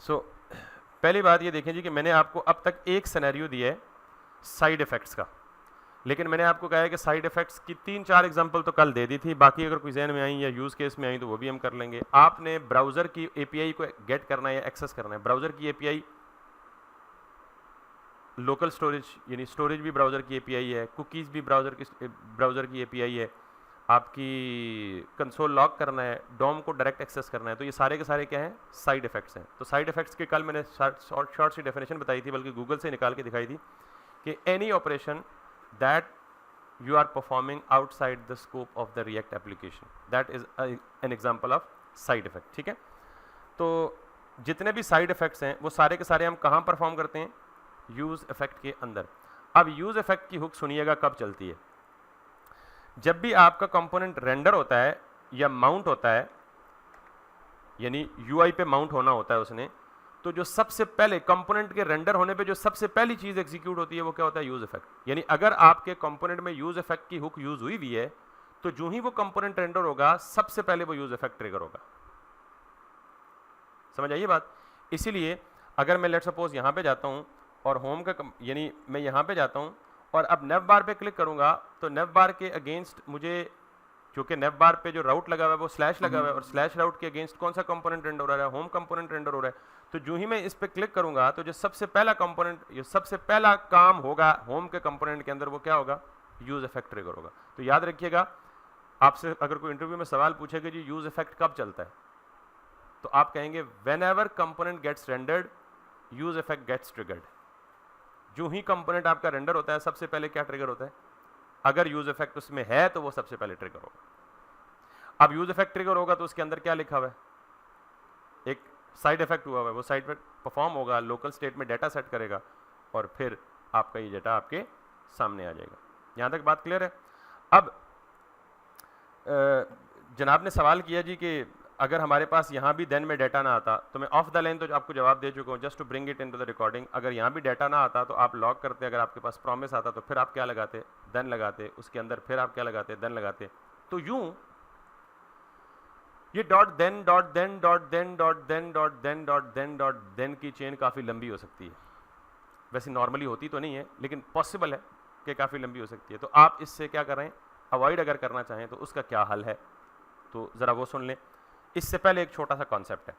सो पहली बात ये देखें जी कि मैंने आपको अब तक एक सिनेरियो दिया है साइड इफ़ेक्ट्स का, लेकिन मैंने आपको कहा है कि साइड इफ़ेक्ट्स की 3-4 एग्जांपल तो कल दे दी थी, बाकी अगर कोई जहन में आई या यूज़ केस में आई तो वो भी हम कर लेंगे। आपने ब्राउज़र की एपीआई को गेट करना है या एक्सेस करना है। ब्राउज़र की एपीआई लोकल स्टोरेज यानी स्टोरेज भी ब्राउज़र की एपीआई है, कुकीज़ भी ब्राउज़र की एपीआई है, आपकी कंसोल लॉक करना है, डोम को डायरेक्ट एक्सेस करना है, तो ये सारे के सारे क्या हैं, साइड इफ़ेक्ट्स हैं। तो साइड इफ़ेक्ट्स की कल मैंने शॉर्ट सी डेफिनेशन बताई थी, बल्कि गूगल से निकाल के दिखाई थी कि any operation that you are performing outside the scope of the React application, that is an example of side effect। ठीक है, तो जितने भी साइड इफेक्ट्स हैं वो सारे के सारे हम कहाँ परफॉर्म करते हैं, यूज इफेक्ट के अंदर। अब यूज इफेक्ट की हुक सुनिएगा कब चलती है, जब भी आपका कंपोनेंट रेंडर होता है या माउंट होता है, यानी यूआई पे माउंट होना होता है उसने, तो जो सबसे पहले कंपोनेंट के रेंडर होने पे जो सबसे पहली चीज एग्जीक्यूट होती है वो क्या होता है, यूज इफेक्ट। यानी अगर आपके कंपोनेंट में यूज इफेक्ट की हुक यूज हुई है तो जो ही वो कंपोनेंट रेंडर होगा सबसे पहले वो यूज इफेक्ट ट्रिगर होगा। समझ आइए बात। इसीलिए अगर मैं लेट सपोज यहां पे जाता हूं और होम का यानी मैं यहां पे जाता हूं और अब नेव बार पे क्लिक करूंगा तो नेव बार के अगेंस्ट मुझे, क्योंकि नेव बार पे जो राउट लगा हुआ है वो स्लैश लगा हुआ है और स्लैश राउट के अगेंस्ट कौन सा कंपोनेंट रेंडर हो रहा है, होम कंपोनेंट रेंडर हो रहा है। तो जो ही मैं इस पे क्लिक करूंगा तो जो सबसे पहला कंपोनेंट, ये सबसे पहला काम होगा होम के कंपोनेंट के अंदर वो क्या होगा, यूज इफेक्ट ट्रिगर होगा। तो याद रखिएगा, आपसे अगर कोई इंटरव्यू में सवाल पूछेगा जी यूज इफेक्ट कब चलता है, तो आप कहेंगे whenever component gets rendered use effect gets triggered. जो ही कंपोनेंट आपका रेंडर होता है सबसे पहले क्या ट्रिगर होता है, अगर यूज इफेक्ट उसमें है तो वो सबसे पहले ट्रिगर होगा। अब यूज इफेक्ट ट्रिगर होगा तो उसके अंदर क्या लिखा हुआ है, एक साइड इफेक्ट हुआ हुआ है, वो साइड इफेक्ट परफॉर्म होगा, लोकल स्टेट में डाटा सेट करेगा और फिर आपका ये डाटा आपके सामने आ जाएगा। यहां तक बात क्लियर है। अब जनाब ने सवाल किया जी कि अगर हमारे पास यहाँ भी देन में डाटा ना आता, तो मैं ऑफ द लाइन तो आपको जवाब दे चुका हूँ, just to bring it into the recording. अगर यहाँ भी डाटा ना आता तो आप लॉग करते, अगर आपके पास प्रॉमिस आता तो फिर आप क्या लगाते, देन लगाते, उसके अंदर फिर आप क्या लगाते, देन लगाते। तो यूं ये dot then dot then dot then dot then dot then dot then dot then की चेन काफ़ी लंबी हो सकती है। वैसे नॉर्मली होती तो नहीं है लेकिन पॉसिबल है कि काफ़ी लंबी हो सकती है। तो आप इससे क्या कर रहे हैं, अवॉइड अगर करना चाहें तो उसका क्या हल है, तो ज़रा वो सुन लें। इससे पहले एक छोटा सा कॉन्सेप्ट है,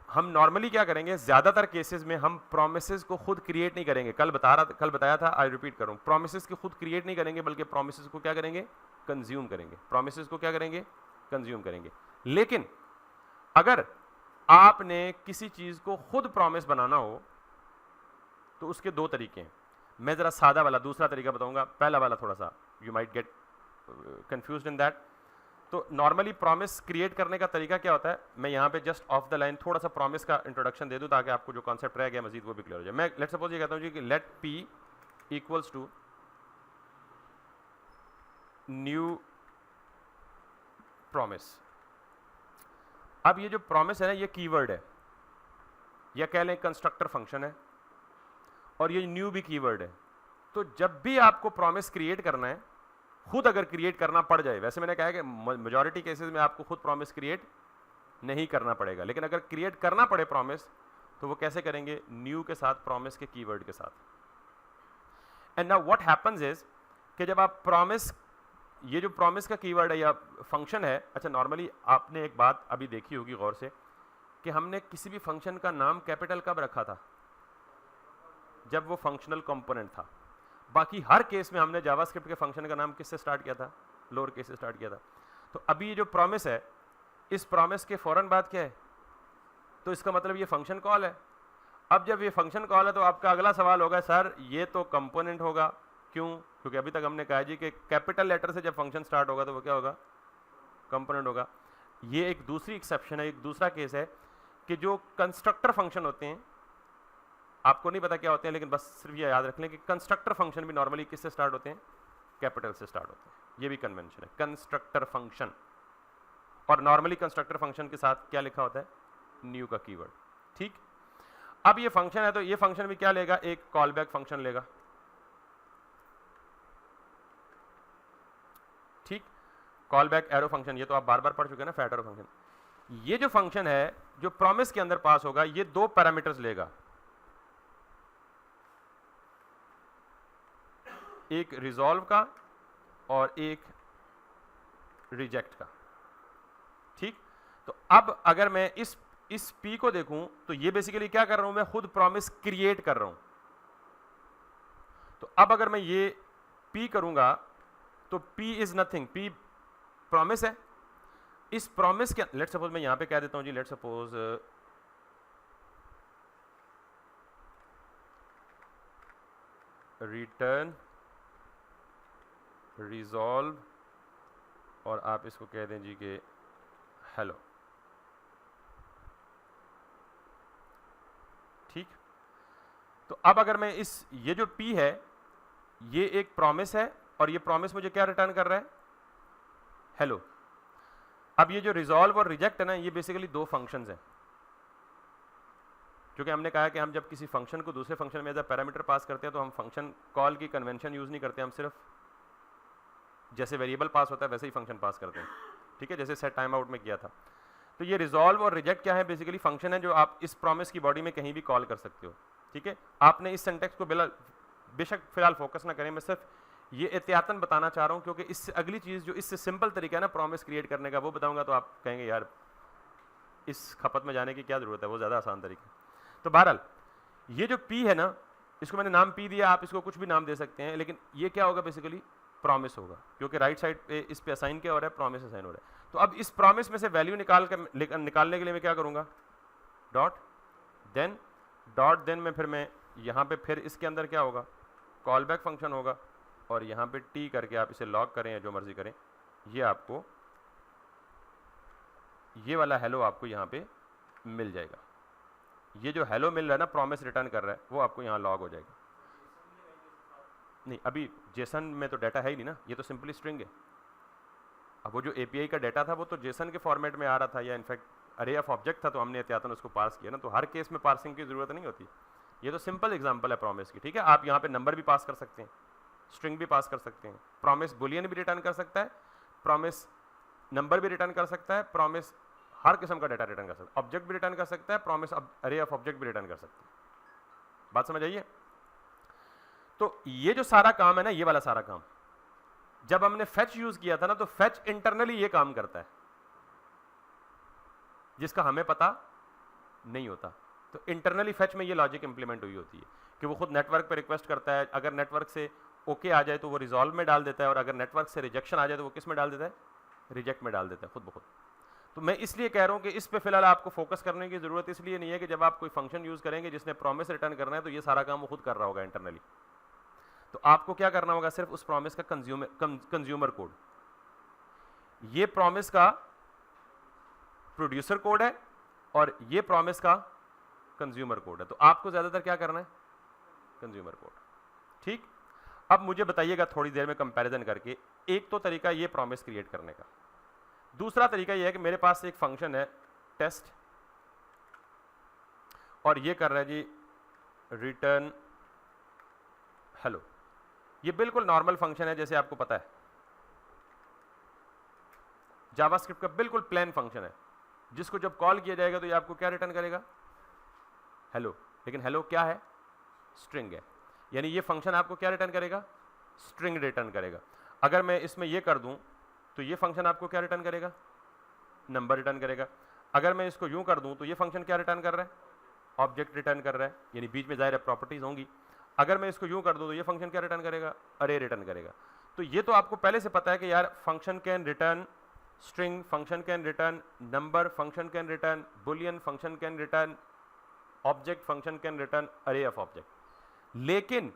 हम नॉर्मली क्या करेंगे, ज़्यादातर केसेस में हम प्रोमिसेस को खुद क्रिएट नहीं करेंगे। कल बताया था, आई रिपीट करूँ, प्रोमिसेस को खुद क्रिएट नहीं करेंगे बल्कि प्रोमिसेस को क्या करेंगे, कंज्यूम करेंगे। प्रोमिसेस को क्या करेंगे, कंज्यूम करेंगे। लेकिन अगर आपने किसी चीज को खुद प्रॉमिस बनाना हो तो उसके दो तरीके हैं। मैं जरा सादा वाला दूसरा तरीका बताऊंगा, पहला वाला थोड़ा सा you might get confused in that. तो नॉर्मली प्रॉमिस क्रिएट करने का तरीका क्या होता है, मैं यहां पे जस्ट ऑफ द लाइन थोड़ा सा प्रॉमिस का इंट्रोडक्शन दे दूं ताकि आपको जो कॉन्सेप्ट रह गया मजीद वो भी क्लियर हो जाए। मैं लेट सपोज ये कहता हूं जी कि let P equals to new promise. अब ये जो प्रॉमिस है ना, ये कीवर्ड है या कह लें कंस्ट्रक्टर फंक्शन है, और ये न्यू भी कीवर्ड है। तो जब भी आपको प्रॉमिस क्रिएट करना है, खुद अगर क्रिएट करना पड़ जाए, वैसे मैंने कहा है कि मेजॉरिटी केसेस में आपको खुद प्रॉमिस क्रिएट नहीं करना पड़ेगा, लेकिन अगर क्रिएट करना पड़े प्रॉमिस तो वो कैसे करेंगे, न्यू के साथ, प्रॉमिस के कीवर्ड के साथ। And now what happens is कि जब आप प्रॉमिस, ये जो प्रॉमिस का कीवर्ड है या फंक्शन है, अच्छा नॉर्मली आपने एक बात अभी देखी होगी गौर से कि हमने किसी भी फंक्शन का नाम कैपिटल कब रखा था, जब वो फंक्शनल कंपोनेंट था। बाकी हर केस में हमने जावास्क्रिप्ट के फंक्शन का नाम किससे स्टार्ट किया था, लोअर केस से स्टार्ट किया था। तो अभी ये जो प्रॉमिस है, इस प्रॉमिस के फौरन बाद क्या है, तो इसका मतलब ये फंक्शन कॉल है। अब जब ये फंक्शन कॉल है तो आपका अगला सवाल होगा, सर ये तो कंपोनेंट होगा, क्यों, क्योंकि अभी तक हमने कहा जी कि कैपिटल लेटर से जब फंक्शन स्टार्ट होगा तो वो क्या होगा, कंपोनेंट होगा। ये एक दूसरी एक्सेप्शन है, एक दूसरा केस है कि जो कंस्ट्रक्टर फंक्शन होते हैं, आपको नहीं पता क्या होते हैं लेकिन बस सिर्फ ये याद रख लें कि कंस्ट्रक्टर फंक्शन भी नॉर्मली किससे स्टार्ट होते हैं, कैपिटल से स्टार्ट होते हैं। ये भी कन्वेंशन है, कंस्ट्रक्टर फंक्शन। और नॉर्मली कंस्ट्रक्टर फंक्शन के साथ क्या लिखा होता है, न्यू का कीवर्ड। ठीक, अब ये फंक्शन है तो ये फंक्शन भी क्या लेगा, एक कॉल बैक फंक्शन लेगा। ठीक, कॉल बैक एरो फंक्शन, ये तो आप बार बार पढ़ चुके हैं ना, फैट एरो फंक्शन। ये जो फंक्शन है जो प्रॉमिस के अंदर पास होगा ये दो पैरामीटर्स लेगा, एक रिजॉल्व का और एक रिजेक्ट का। ठीक, तो अब अगर मैं इस P को देखूं तो ये बेसिकली क्या कर रहा हूं, मैं खुद प्रॉमिस क्रिएट कर रहा हूं। तो अब अगर मैं ये P करूंगा तो P is nothing, P promise है। इस प्रॉमिस के लेट सपोज मैं यहां पे कह देता हूं जी, लेट सपोज रिटर्न रिजॉल्व और आप इसको कह दें जी कि हेलो। ठीक, तो अब अगर मैं ये जो P है ये एक प्रॉमिस है और ये प्रॉमिस मुझे क्या रिटर्न कर रहा है, हेलो। अब ये जो रिजॉल्व और रिजेक्ट है ना, ये बेसिकली दो फंक्शंस हैं, क्योंकि हमने कहा कि हम जब किसी फंक्शन को दूसरे फंक्शन में एज अ पैरामीटर पास करते हैं तो हम फंक्शन कॉल की कन्वेंशन यूज नहीं करते, हम सिर्फ जैसे वेरिएबल पास होता है वैसे ही फंक्शन पास करते हैं। ठीक है, जैसे सेट टाइम आउट में किया था। तो ये रिजॉल्व और रिजेक्ट क्या है, बेसिकली फंक्शन है जो आप इस प्रॉमिस की बॉडी में कहीं भी कॉल कर सकते हो। ठीक है, आपने इस सिंटैक्स को बेशक फिलहाल फोकस ना करें, मैं सिर्फ ये एहतियातन बताना चाह रहा हूँ, क्योंकि इससे अगली चीज़ जो इससे सिंपल तरीका है ना प्रॉमिस क्रिएट करने का, वो बताऊंगा तो आप कहेंगे यार इस खपत में जाने की क्या ज़रूरत है, वो ज़्यादा आसान तरीका। तो बहरहाल ये जो P है ना, इसको मैंने नाम P दिया, आप इसको कुछ भी नाम दे सकते हैं, लेकिन ये क्या होगा, बेसिकली प्रॉमिस होगा, क्योंकि राइट साइड पे इस पे असाइन क्या हो रहा है, प्रॉमिस असाइन हो रहा है। तो अब इस प्रॉमिस में से वैल्यू निकालने के लिए मैं क्या करूँगा, डॉट देन मैं यहाँ पे फिर इसके अंदर क्या होगा, कॉल बैक फंक्शन होगा, और यहाँ पे T करके आप इसे लॉग करें या जो मर्जी करें, ये आपको ये वाला हेलो आपको यहाँ पे मिल जाएगा। ये जो हेलो मिल रहा है ना, प्रॉमिस रिटर्न कर रहा है, वो आपको यहाँ लॉग हो जाएगा। नहीं, अभी जेसन में तो डाटा है ही नहीं ना, ये तो सिंपली स्ट्रिंग है। अब वो जो एपीआई का डाटा था वो तो जेसन के फॉर्मेट में आ रहा था, या इनफैक्ट अरे ऑफ ऑब्जेक्ट था, तो हमने एहतियातन उसको पास किया ना, तो हर केस में पार्सिंग की जरूरत नहीं होती। ये तो सिंपल एग्जांपल है प्रॉमिस की। ठीक है, आप यहाँ पे नंबर भी पास कर सकते हैं, स्ट्रिंग भी पास कर सकते हैं, प्रॉमिस बुलियन भी रिटर्न कर सकता है, प्रॉमिस नंबर भी रिटर्न कर सकता है, प्रॉमिस हर किस्म का डाटा रिटर्न कर सकता है, ऑब्जेक्ट भी रिटर्न कर सकता है, प्रॉमिस अरे ऑफ ऑब्जेक्ट भी रिटर्न कर सकता है। बात समझ आइए। तो ये जो सारा काम है ना, ये वाला सारा काम जब हमने फेच यूज किया था ना, तो फेच इंटरनली ये काम करता है जिसका हमें पता नहीं होता। तो इंटरनली फेच में ये लॉजिक इंप्लीमेंट हुई होती है कि वो खुद नेटवर्क पे रिक्वेस्ट करता है, अगर नेटवर्क से ओके आ जाए तो वो रिजॉल्व में डाल देता है, और अगर नेटवर्क से रिजेक्शन आ जाए तो वो किस में डाल देता है, रिजेक्ट में डाल देता है खुद ब खुद। तो मैं इसलिए कह रहा हूं कि इस पे फिलहाल आपको फोकस करने की जरूरत इसलिए नहीं है कि जब आप कोई फंक्शन यूज करेंगे जिसने प्रॉमिस रिटर्न करना है तो ये सारा काम वो खुद कर रहा होगा इंटरनली। तो आपको क्या करना होगा, सिर्फ उस प्रॉमिस का कंज्यूमर कोड, ये प्रॉमिस का प्रोड्यूसर कोड है और ये प्रॉमिस का कंज्यूमर कोड है। तो आपको ज्यादातर क्या करना है, कंज्यूमर कोड। ठीक, अब मुझे बताइएगा थोड़ी देर में कंपैरिजन करके, एक तो तरीका ये प्रॉमिस क्रिएट करने का, दूसरा तरीका ये है कि मेरे पास एक फंक्शन है टेस्ट और ये कर रहा है जी रिटर्न हेलो। ये बिल्कुल नॉर्मल फंक्शन है जैसे आपको पता है, जावास्क्रिप्ट का बिल्कुल प्लेन फंक्शन है, जिसको जब कॉल किया जाएगा तो ये आपको क्या रिटर्न करेगा, हेलो। लेकिन हेलो क्या है, स्ट्रिंग है, यानी ये फंक्शन आपको क्या रिटर्न करेगा, स्ट्रिंग रिटर्न करेगा। अगर मैं इसमें ये कर दूं तो ये फंक्शन आपको क्या रिटर्न करेगा, नंबर रिटर्न करेगा। अगर मैं इसको यूं कर दूं तो ये फंक्शन क्या रिटर्न कर रहा है, ऑब्जेक्ट रिटर्न कर रहा है, यानी बीच में जाहिर है प्रॉपर्टीज होंगी। अगर मैं इसको यूं कर दूं तो ये फंक्शन क्या रिटर्न करेगा, अरे रिटर्न करेगा। तो ये तो आपको पहले से पता है कि यार function can return string, function can return number, function can return Boolean, function can return object, function can return अरे ऑफ ऑब्जेक्ट। लेकिन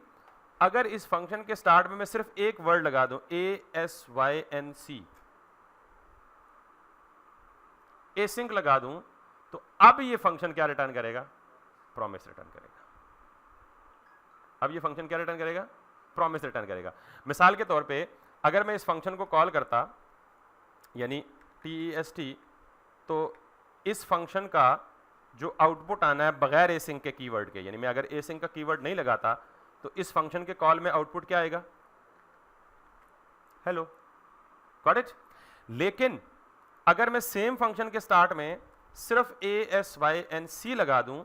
अगर इस फंक्शन के स्टार्ट में मैं सिर्फ एक वर्ड लगा दूं ASYNC, एसिंक लगा दूं, तो अब ये फंक्शन क्या रिटर्न करेगा, प्रॉमिस रिटर्न करेगा। अब ये फंक्शन क्या रिटर्न करेगा, प्रॉमिस रिटर्न करेगा। मिसाल के तौर पे अगर मैं इस फंक्शन को कॉल करता यानी TEST, तो इस फंक्शन का जो आउटपुट आना है बगैर एसिंक के कीवर्ड के, यानी मैं अगर एसिंक का कीवर्ड नहीं लगाता तो इस फंक्शन के कॉल में आउटपुट क्या आएगा, हेलो। Got it. लेकिन अगर मैं सेम फंक्शन के स्टार्ट में सिर्फ ASYNC लगा दूं,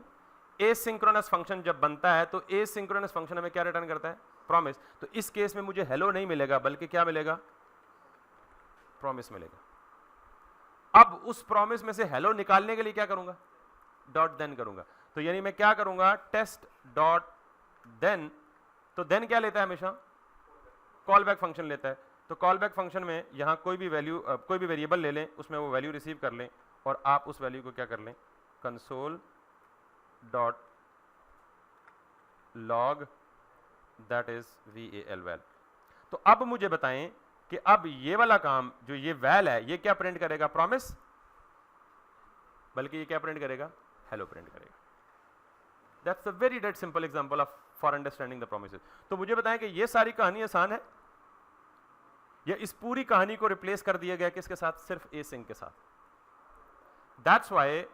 एसिंक्रोनस फंक्शन जब बनता है तो एसिंक्रोनस फंक्शन हमें क्या रिटर्न करता है? प्रॉमिस। तो इस केस में मुझे हेलो नहीं मिलेगा बल्कि क्या मिलेगा? प्रॉमिस मिलेगा। अब उस प्रॉमिस में से हेलो निकालने के लिए क्या करूंगा? डॉट देन करूंगा। तो यानी मैं क्या करूंगा? Test dot then. तो देन क्या लेता है? हमेशा कॉल बैक फंक्शन लेता है। तो कॉल बैक फंक्शन में यहां कोई भी वैल्यू, कोई भी वेरिएबल ले लें, उसमें वो वैल्यू रिसीव कर लें और आप उस वैल्यू को क्या कर लें? Console dot log that is VAL। तो अब मुझे बताएं कि अब ये वाला काम जो ये वैल है ये क्या प्रिंट करेगा? प्रॉमिस, बल्कि ये क्या प्रिंट करेगा? हेलो प्रिंट करेगा। That's a very date simple example of for understanding the promises. तो मुझे बताएं कि ये सारी कहानी आसान है या इस पूरी कहानी को रिप्लेस कर दिया गया किसके साथ? सिर्फ async के साथ। That's why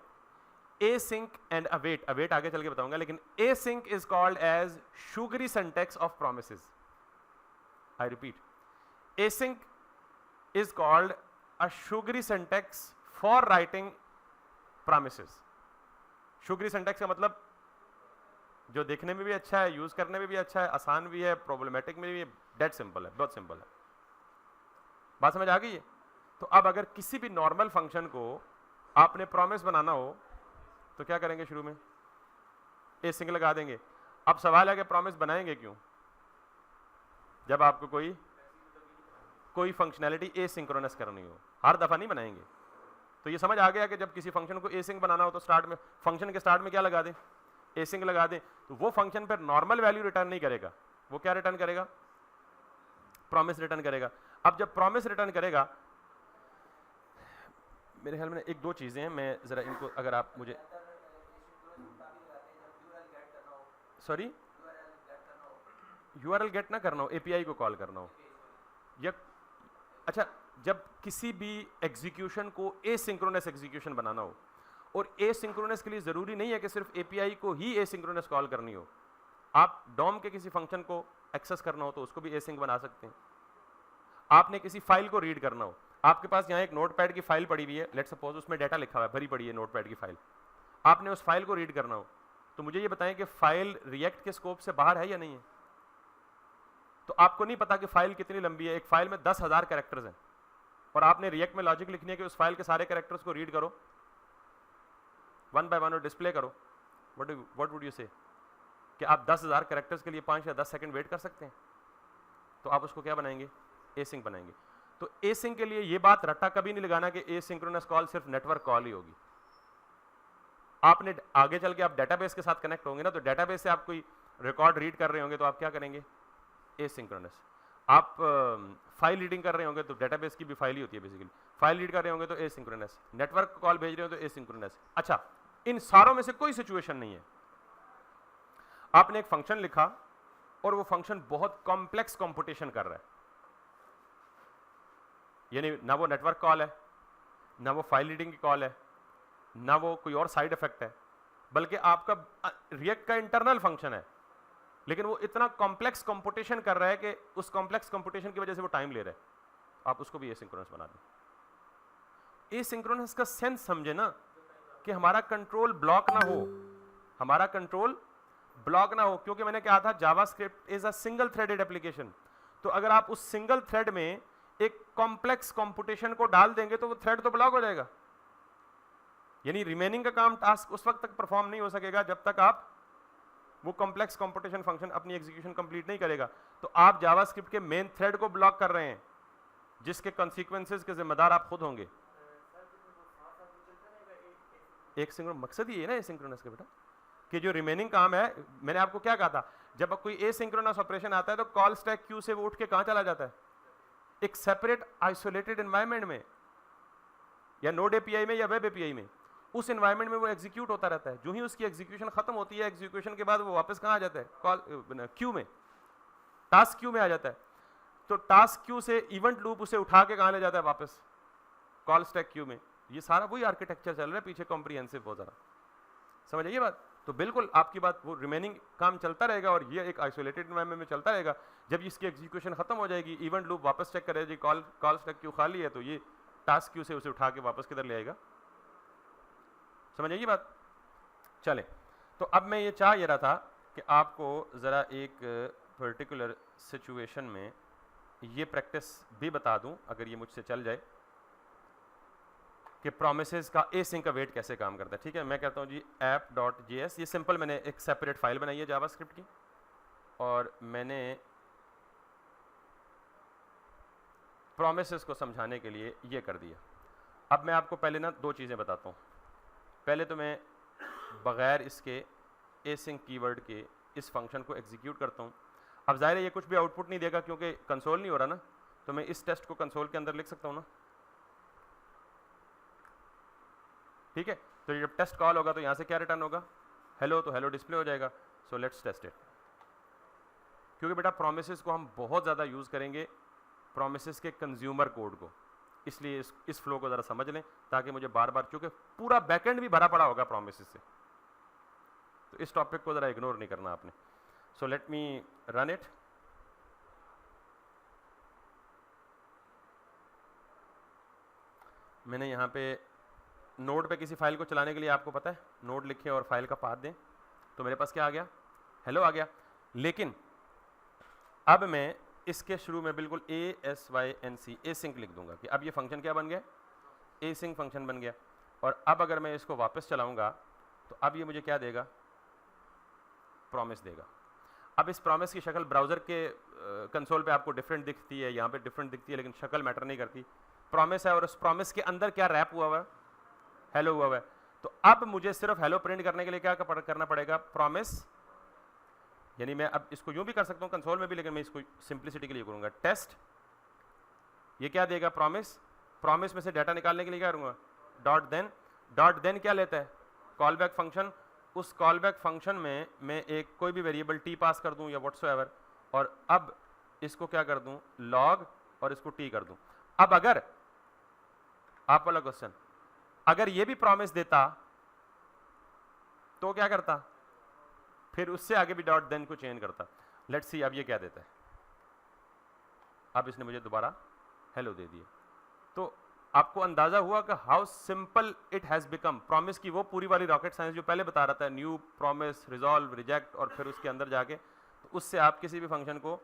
async and await आगे चल के बताऊंगा, लेकिन async is called as sugary syntax of promises. I repeat, async is called a sugary syntax for writing promises. sugary syntax का मतलब जो देखने में भी अच्छा है, यूज करने में भी अच्छा है, आसान भी है, प्रॉब्लमेटिक में भी है, डेड सिंपल है, बहुत सिंपल है। बात समझ आ गई है? तो अब अगर किसी भी नॉर्मल फंक्शन को आपने प्रॉमिस बनाना हो तो क्या करेंगे? शुरू में एसिंक लगा देंगे। अब सवाल है कि प्रॉमिस बनाएंगे क्यों? जब आपको कोई फंक्शनैलिटी एसिंक्रोनस करनी हो, हर दफा नहीं बनाएंगे। तो ये समझ आ गया कि जब किसी फंक्शन को एसिंक बनाना हो तो स्टार्ट में, फंक्शन के स्टार्ट में क्या लगा दें? एसिंक लगा दें। तो वो फंक्शन पर नॉर्मल वैल्यू रिटर्न नहीं करेगा, वो क्या रिटर्न करेगा? प्रॉमिस रिटर्न करेगा। अब जब प्रॉमिस रिटर्न करेगा, मेरे ख्याल में एक दो चीजें हैं, मैं जरा इनको अगर आप मुझे, सॉरी, URL गेट ना करना हो, API को कॉल करना हो, या अच्छा, जब किसी भी एग्जीक्यूशन को एसिंक्रोनस एग्जीक्यूशन बनाना हो, और एसिंक्रोनस के लिए जरूरी नहीं है कि सिर्फ API को ही एसिंक्रोनस कॉल करनी हो, आप डॉम के किसी फंक्शन को एक्सेस करना हो तो उसको भी एसिंक बना सकते हैं। आपने किसी फाइल को रीड करना हो, आपके पास यहाँ एक नोटपैड की फाइल पड़ी हुई है, लेट्स सपोज उसमें डाटा लिखा हुआ है, भरी पड़ी है नोटपैड की फाइल, आपने उस फाइल को रीड करना हो, तो मुझे ये बताएं कि फाइल रिएक्ट के स्कोप से बाहर है या नहीं है? तो आपको नहीं पता कि फाइल कितनी लंबी है, एक फाइल में 10,000 कैरेक्टर्स हैं और आपने रिएक्ट में लॉजिक लिखनी है कि उस फाइल के सारे कैरेक्टर्स को रीड करो, वन बाय वन और डिस्प्ले करो। व्हाट वुड यू से कि आप 10,000 कैरेक्टर्स के लिए 5 या 10 सेकंड वेट कर सकते हैं? तो आप उसको क्या बनाएंगे? एसिंक बनाएंगे। तो एसिंक के लिए ये बात रट्टा कभी नहीं लगाना कि एसिंक्रोनस कॉल सिर्फ नेटवर्क कॉल ही होगी। आपने आगे चल के आप डेटाबेस के साथ कनेक्ट होंगे ना, तो डेटाबेस से आप कोई रिकॉर्ड रीड कर रहे होंगे तो आप क्या करेंगे? एसिंक्रोनस। आप फाइल रीडिंग कर रहे होंगे तो डेटाबेस की भी फाइल ही होती है बेसिकली, फाइल रीड कर रहे होंगे तो एसिंक्रोनस, नेटवर्क कॉल भेज रहे हो तो एसिंक्रोनस। अच्छा, इन सारों में से कोई सिचुएशन नहीं है, आपने एक फंक्शन लिखा और वो फंक्शन बहुत कॉम्प्लेक्स कंप्यूटेशन कर रहा है, यानी ना वो नेटवर्क कॉल है, ना वो फाइल रीडिंग की कॉल है, ना वो कोई और साइड इफेक्ट है, बल्कि आपका रिएक्ट का इंटरनल फंक्शन है, लेकिन वो इतना कॉम्प्लेक्स कंप्यूटेशन कर रहा है कि उस कॉम्प्लेक्स कंप्यूटेशन की वजह से वो टाइम ले रहा है, आप उसको भी एसिंक्रोनस बना दें। एसिंक्रोनस का सेंस समझे ना, कि हमारा कंट्रोल ब्लॉक ना हो, हमारा कंट्रोल ब्लॉक ना हो, क्योंकि मैंने कहा था JavaScript is a single threaded application. तो अगर आप उस सिंगल थ्रेड में एक कॉम्प्लेक्स कंप्यूटेशन को डाल देंगे तो वो थ्रेड तो ब्लॉक हो जाएगा, यानी रिमेनिंग का काम, टास्क उस वक्त तक परफॉर्म नहीं हो सकेगा जब तक आप वो कॉम्प्लेक्स कंप्यूटेशन फंक्शन अपनी एग्जीक्यूशन कंप्लीट नहीं करेगा। तो आप जावास्क्रिप्ट के मेन थ्रेड को ब्लॉक कर रहे हैं, जिसके कॉन्सिक्वेंसेस के जिम्मेदार आप खुद होंगे। एक सिंक्रोनस मकसद ही है ना एसिंक्रोनस का बेटा, कि जो रिमेनिंग काम है, मैंने आपको क्या कहा था, जब कोई एसिंक्रोनस ऑपरेशन आता है तो कॉल स्टैक क्यू से वो उठ के कहां चला जाता है? एक सेपरेट आइसोलेटेड एनवायरनमेंट में, या नोड एपीआई में या वेब एपीआई में, उस एनवायरनमेंट में वो एग्जीक्यूट होता रहता है। जो ही उसकी एग्जीक्यूशन खत्म होती है, एग्जीक्यूशन के बाद वो वापस कहां आ जाता है? कॉल क्यू में, टास्क क्यू में आ जाता है। तो टास्क क्यू से इवेंट लूप उसे उठा के कहां ले जाता है? वापस कॉल स्टैक क्यू में। ये सारा वही आर्किटेक्चर चल रहा है पीछे, कॉम्प्रिहेंसिव बहुत ज़रा समझ आइए बात। तो बिल्कुल आपकी बात, वो रिमेनिंग काम चलता रहेगा और ये एक आइसोलेटेड एनवायरनमेंट में चलता रहेगा। जब इसकी एग्जीक्यूशन खत्म हो जाएगी, इवेंट लूप वापस चेक करेगी कॉल स्टैक क्यू खाली है, तो ये टास्क क्यू से उसे उठा के वापस किधर ले आएगा? समझ आइए बात? चले, तो अब मैं ये चाह रहा था कि आपको ज़रा एक पर्टिकुलर सिचुएशन में ये प्रैक्टिस भी बता दूं, अगर ये मुझसे चल जाए, कि प्रोमिसेस का एसिंक का वेट कैसे काम करता है। ठीक है, मैं कहता हूँ जी app.js, ये सिंपल मैंने एक सेपरेट फाइल बनाई है जावास्क्रिप्ट की, और मैंने प्रोमिसेस को समझाने के लिए ये कर दिया। अब मैं आपको पहले ना दो चीज़ें बताता हूँ। पहले तो मैं बगैर इसके एसिंक कीवर्ड के इस फंक्शन को एग्जीक्यूट करता हूँ। अब जाहिर है ये कुछ भी आउटपुट नहीं देगा क्योंकि कंसोल नहीं हो रहा ना, तो मैं इस टेस्ट को कंसोल के अंदर लिख सकता हूँ ना। ठीक है, तो जब टेस्ट कॉल होगा तो यहाँ से क्या रिटर्न होगा, हेलो, तो हेलो डिस्प्ले हो जाएगा। So let's test it. क्योंकि बेटा प्रोमिसेस को हम बहुत ज़्यादा यूज़ करेंगे, प्रोमिसेस के कंज्यूमर कोड को, इसलिए इस फ्लो को ज़रा समझ लें ताकि मुझे बार बार, क्योंकि पूरा बैकएंड भी भरा पड़ा होगा प्रोमिसेस से, तो इस टॉपिक को ज़रा इग्नोर नहीं करना आपने। So let me run it. मैंने यहाँ पे नोड पे किसी फाइल को चलाने के लिए, आपको पता है, नोड लिखें और फाइल का पाथ दें, तो मेरे पास क्या आ गया, हेलो आ गया। लेकिन अब मैं इसके शुरू में बिल्कुल ASYNC एसिंक लिख दूंगा कि अब ये फंक्शन क्या बन गया, एसिंक फंक्शन बन गया। और अब अगर मैं इसको वापस चलाऊंगा तो अब ये मुझे क्या देगा, प्रॉमिस देगा। अब इस प्रॉमिस की शक्ल ब्राउज़र के कंसोल पे आपको डिफरेंट दिखती है, यहाँ पे डिफरेंट दिखती है, लेकिन शक्ल मैटर नहीं करती। प्रॉमिस है और उस प्रॉमिस के अंदर क्या रैप हुआ हुआ है, हेलो हुआ हुआ है। तो अब मुझे सिर्फ हेलो प्रिंट करने के लिए क्या करना पड़ेगा, प्रॉमिस, यानी मैं अब इसको यूं भी कर सकता हूं कंसोल में भी, लेकिन मैं इसको सिंप्लिसिटी के लिए करूंगा टेस्ट। ये क्या देगा, प्रॉमिस। प्रॉमिस में से डाटा निकालने के लिए क्या करूंगा, डॉट देन। डॉट देन क्या लेता है, कॉल बैक फंक्शन। उस कॉल बैक फंक्शन में मैं एक कोई भी वेरिएबल टी पास कर दूं या व्हाट्सोएवर, और अब इसको क्या कर दूं, लॉग, और इसको टी कर दूं। अब अगर आप वाला क्वेश्चन, अगर ये भी प्रॉमिस देता तो क्या करता, फिर उससे आगे भी डॉट देन को चेंज करता। लेट्स सी अब ये क्या देता है। अब इसने मुझे दोबारा हेलो दे दिया। तो आपको अंदाजा हुआ कि how simple it has become. Promise की वो पूरी वाली रॉकेट साइंस जो पहले बता रहा था, न्यू, प्रॉमिस, रिजॉल्व, रिजेक्ट, और फिर उसके अंदर जाके तो उससे आप किसी भी फंक्शन को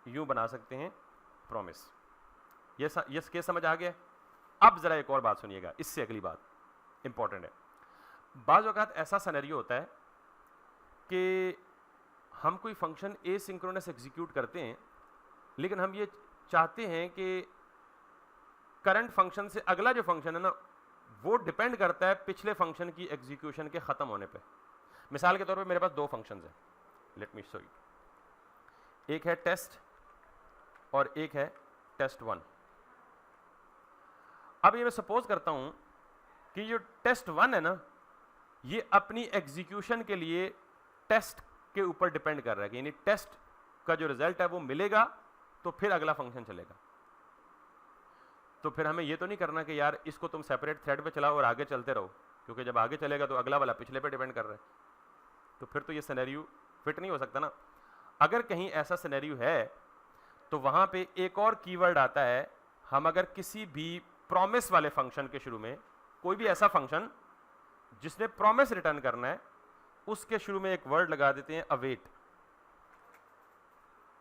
यूं बना सकते हैं, प्रॉमिस। ये केस समझ आ गया। अब जरा एक और बात सुनिएगा, इससे अगली बात इंपॉर्टेंट है। बाज़ वक़्त ऐसा सिनेरियो होता है कि हम कोई फंक्शन एसिंक्रोनस एग्जीक्यूट करते हैं, लेकिन हम ये चाहते हैं कि करंट फंक्शन से अगला जो फंक्शन है ना, वो डिपेंड करता है पिछले फंक्शन की एग्जीक्यूशन के ख़त्म होने पे। मिसाल के तौर पे मेरे पास दो फंक्शंस हैं, लेट मी शो यू। एक है टेस्ट और एक है test1। अब ये मैं सपोज करता हूं कि जो test1 है ना, ये अपनी एग्जीक्यूशन के लिए टेस्ट के ऊपर डिपेंड कर रहा है, यानी टेस्ट का जो रिजल्ट है वो मिलेगा तो फिर अगला फंक्शन चलेगा। तो फिर हमें ये तो नहीं करना कि यार इसको तुम सेपरेट थ्रेड पे चलाओ और आगे चलते रहो, क्योंकि जब आगे चलेगा तो अगला वाला पिछले पे डिपेंड कर रहा है, तो फिर तो ये सिनेरियो फिट नहीं हो सकता ना। अगर कहीं ऐसा सिनेरियो है तो वहां पे एक और कीवर्ड आता है। हम अगर किसी भी प्रॉमिस वाले फंक्शन के शुरू में, कोई भी ऐसा फंक्शन जिसने प्रॉमिस रिटर्न करना है, उसके शुरू में एक वर्ड लगा देते हैं, अवेट।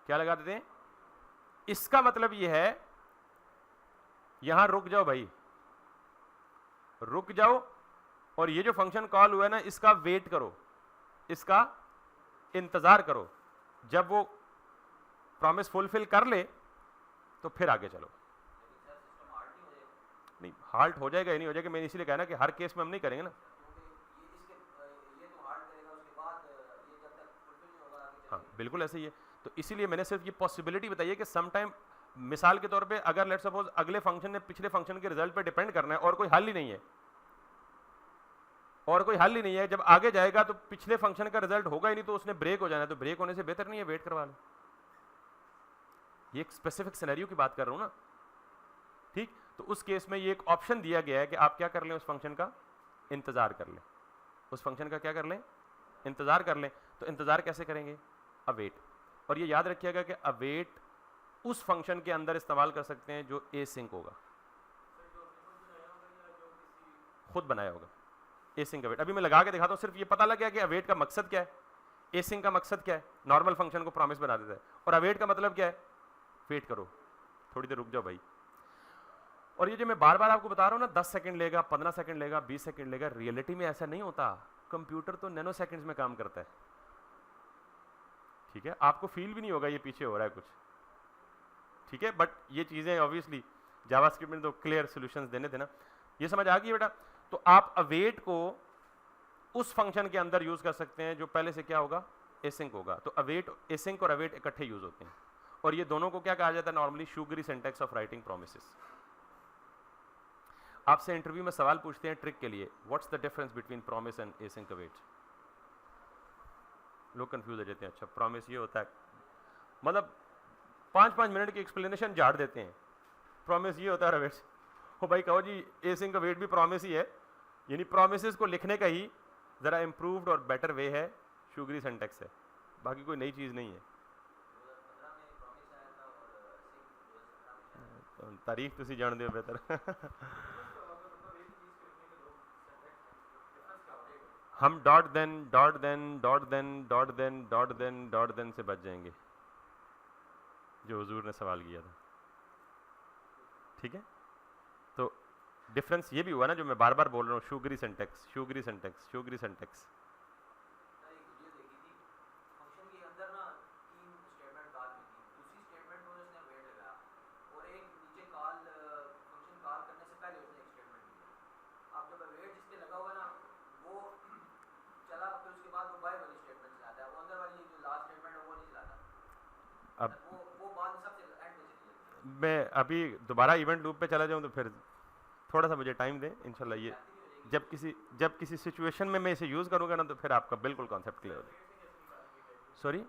क्या लगा देते हैं, इसका मतलब यह है यहां रुक जाओ भाई, रुक जाओ, और ये जो फंक्शन कॉल हुआ है ना, इसका वेट करो, इसका इंतजार करो। जब वो प्रॉमिस फुलफिल कर ले तो फिर आगे चलो। नहीं, हाल्ट हो जाएगा या नहीं हो जाएगा, मैंने इसीलिए कहा ना कि हर केस में हम नहीं करेंगे ना। हाँ बिल्कुल ऐसे ही है। तो इसीलिए मैंने सिर्फ ये पॉसिबिलिटी बताई है कि सम टाइम, मिसाल के तौर पे, अगर लेट्स सपोज अगले फंक्शन ने पिछले फंक्शन के रिजल्ट पे डिपेंड करना है और कोई हल ही नहीं है, और कोई हल ही नहीं है, जब आगे जाएगा तो पिछले फंक्शन का रिजल्ट होगा ही नहीं, तो उसने ब्रेक हो जाना है। तो ब्रेक होने से बेहतर नहीं है वेट करवा लो। ये एक स्पेसिफिक सिनेरियो की बात कर रहा हूं ना, ठीक। तो उस केस में ये एक ऑप्शन दिया गया है कि आप क्या कर लें, उस फंक्शन का इंतजार कर लें, उस फंक्शन का क्या कर लें, इंतजार कर लें। तो इंतजार कैसे करेंगे, अवेट। और ये याद रखिएगा कि अवेट उस फंक्शन के अंदर इस्तेमाल कर सकते हैं जो एसिंक होगा, खुद बनाया होगा। Async await. अभी मैं लगा के दिखाता हूँ, सिर्फ ये पता लग गया कि अवेट का मकसद क्या है, एसिंक का मकसद क्या है, नॉर्मल फंक्शन को प्रॉमिस बना देता है, और अवेट का मतलब क्या है, वेट करो, थोड़ी देर रुक जाओ भाई। और ये जो मैं बार बार आपको बता रहा हूँ ना, 10 सेकंड लेगा, 15 सेकंड लेगा, 20 सेकंड लेगा, रियलिटी में ऐसा नहीं होता। कंप्यूटर तो नैनो सेकंड्स में काम करता है, ठीक है। आपको फील भी नहीं होगा ये पीछे हो रहा है कुछ, ठीक है। बट ये चीजें ऑब्वियसली जावास्क्रिप्ट में तो क्लियर सॉल्यूशंस देने थे ना। ये समझ आ गई बेटा? तो आप अवेट को उस फंक्शन के अंदर यूज कर सकते हैं जो पहले से क्या होगा, एसिंक होगा। तो अवेट, एसिंक और अवेट इकट्ठे यूज होते हैं, और ये दोनों को क्या कहा जाता है normally, sugary syntax of writing promises. आपसे इंटरव्यू में सवाल पूछते हैं ट्रिक के लिए, what's the difference between promise and async await. लोग कंफ्यूज हो जाते हैं, अच्छा प्रॉमिस ये होता है, मतलब 5-5 मिनट की एक्सप्लेनेशन झाड़ देते हैं, प्रॉमिस ये होता है अवेट। हो भाई कहो जी एसिंक अवेट भी प्रॉमिस ही है, यानी प्रोमिसेस को लिखने का ही जरा इम्प्रूव्ड और बेटर वे है, शुगरी सिंटैक्स है, बाकी कोई नई चीज नहीं है। तारीख तुसी जान दे बेहतर। हम dot then dot then dot then dot then dot then dot then से बच जाएंगे, जो हुजूर ने सवाल किया था, ठीक है। तो डिफरेंस ये भी हुआ ना, जो मैं बार बार बोल रहा हूँ, sugary syntax, sugary syntax, sugary syntax. अब मैं अभी दोबारा इवेंट लूप पे चला जाऊं तो फिर थोड़ा सा मुझे टाइम दें, इंशाल्लाह ये जब किसी सिचुएशन में मैं इसे यूज़ करूंगा ना, तो फिर आपका बिल्कुल कॉन्सेप्ट क्लियर हो जाएगा। सॉरी,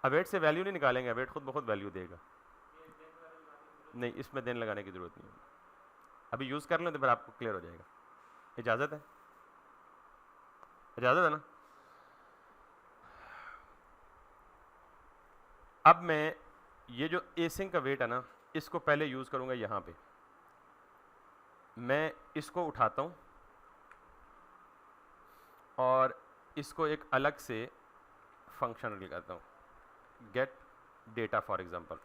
अवेट से वैल्यू नहीं निकालेंगे, अवेट खुद ब खुद वैल्यू देगा, नहीं इसमें देन लगाने की जरूरत नहीं है। अभी यूज़ कर लें तो फिर आपको क्लियर हो जाएगा। इजाज़त है, इजाज़त है ना? अब मैं ये जो एसिंक का वेट है ना, इसको पहले यूज करूंगा यहां पे। मैं इसको उठाता हूं और इसको एक अलग से फंक्शन लगाता हूं, गेट डेटा फॉर एग्जांपल।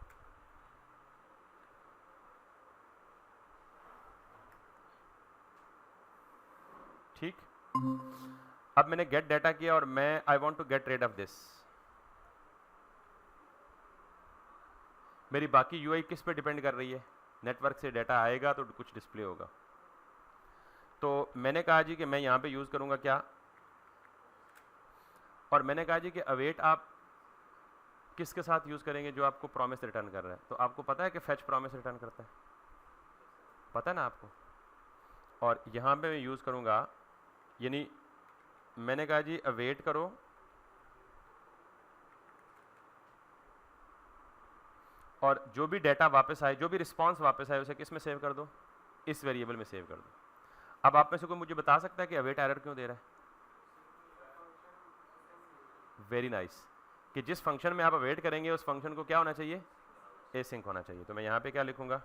ठीक, अब मैंने गेट डेटा किया और मैं I want to get rid of this. मेरी बाकी यूआई किस पे डिपेंड कर रही है, नेटवर्क से डाटा आएगा तो कुछ डिस्प्ले होगा। तो मैंने कहा जी कि मैं यहाँ पे यूज़ करूँगा क्या, और मैंने कहा जी कि अवेट आप किसके साथ यूज़ करेंगे, जो आपको प्रॉमिस रिटर्न कर रहा है। तो आपको पता है कि फेच प्रॉमिस रिटर्न करता है, पता है ना आपको। और यहाँ पे मैं यूज़ करूँगा, यानी मैंने कहा जी अवेट करो और जो भी डेटा वापस आए, जो भी रिस्पांस वापस आए, उसे किस में सेव कर दो, इस वेरिएबल में सेव कर दो। अब आप में से कोई मुझे बता सकता है कि अवेट एरर क्यों दे रहा है? वेरी नाइस, कि जिस फंक्शन में आप अवेट करेंगे उस फंक्शन को क्या होना चाहिए, एसिंक होना चाहिए। तो मैं यहाँ पे क्या लिखूंगा,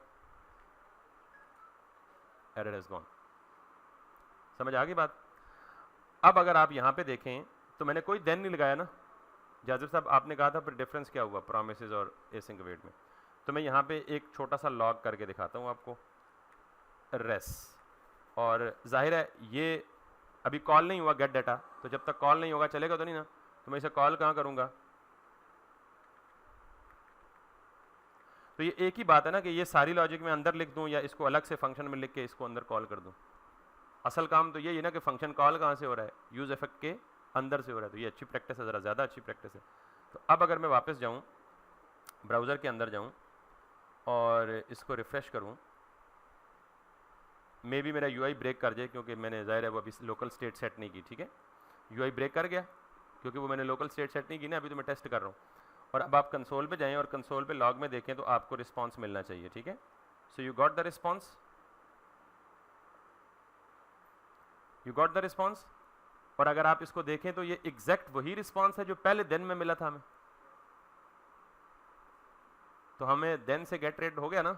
एरर हैज गॉन। समझ आ गई बात? अब अगर आप यहाँ पे देखें तो मैंने कोई देन नहीं लगाया ना, जाजिर साहब आपने कहा था फिर डिफरेंस क्या हुआ प्रोमिसेस और एसिंक अवेट में। तो मैं यहाँ पे एक छोटा सा लॉग करके दिखाता हूँ आपको, रेस। और जाहिर है ये अभी कॉल नहीं हुआ गेट डाटा, तो जब तक कॉल नहीं होगा चलेगा तो नहीं ना, तो मैं इसे कॉल कहाँ करूँगा। तो ये एक ही बात है ना कि ये सारी लॉजिक में अंदर लिख दूँ या इसको अलग से फंक्शन में लिख के इसको अंदर कॉल कर दूँ। असल काम तो ये है ना कि फंक्शन कॉल कहाँ से हो रहा है, यूज इफेक्ट के अंदर से हो रहा है। तो ये अच्छी प्रैक्टिस है, ज़रा ज़्यादा अच्छी प्रैक्टिस है। तो अब अगर मैं वापस जाऊँ, ब्राउज़र के अंदर जाऊँ और इसको रिफ़्रेश करूँ, मे भी मेरा यूआई ब्रेक कर जाए, क्योंकि मैंने ज़ाहिर है वो अभी लोकल स्टेट सेट नहीं की। ठीक है, यूआई ब्रेक कर गया क्योंकि वो मैंने लोकल स्टेट सेट नहीं की ना, अभी तो मैं टेस्ट कर रहा हूँ। और अब आप कंसोल पे जाएं और कंसोल पे लॉग में देखें तो आपको रिस्पॉन्स मिलना चाहिए। ठीक है, so you got the response, you got the response. और अगर आप इसको देखें तो ये एग्जैक्ट वही रिस्पॉन्स है जो पहले देन में मिला था हमें। तो हमें देन से गेट रेट हो गया ना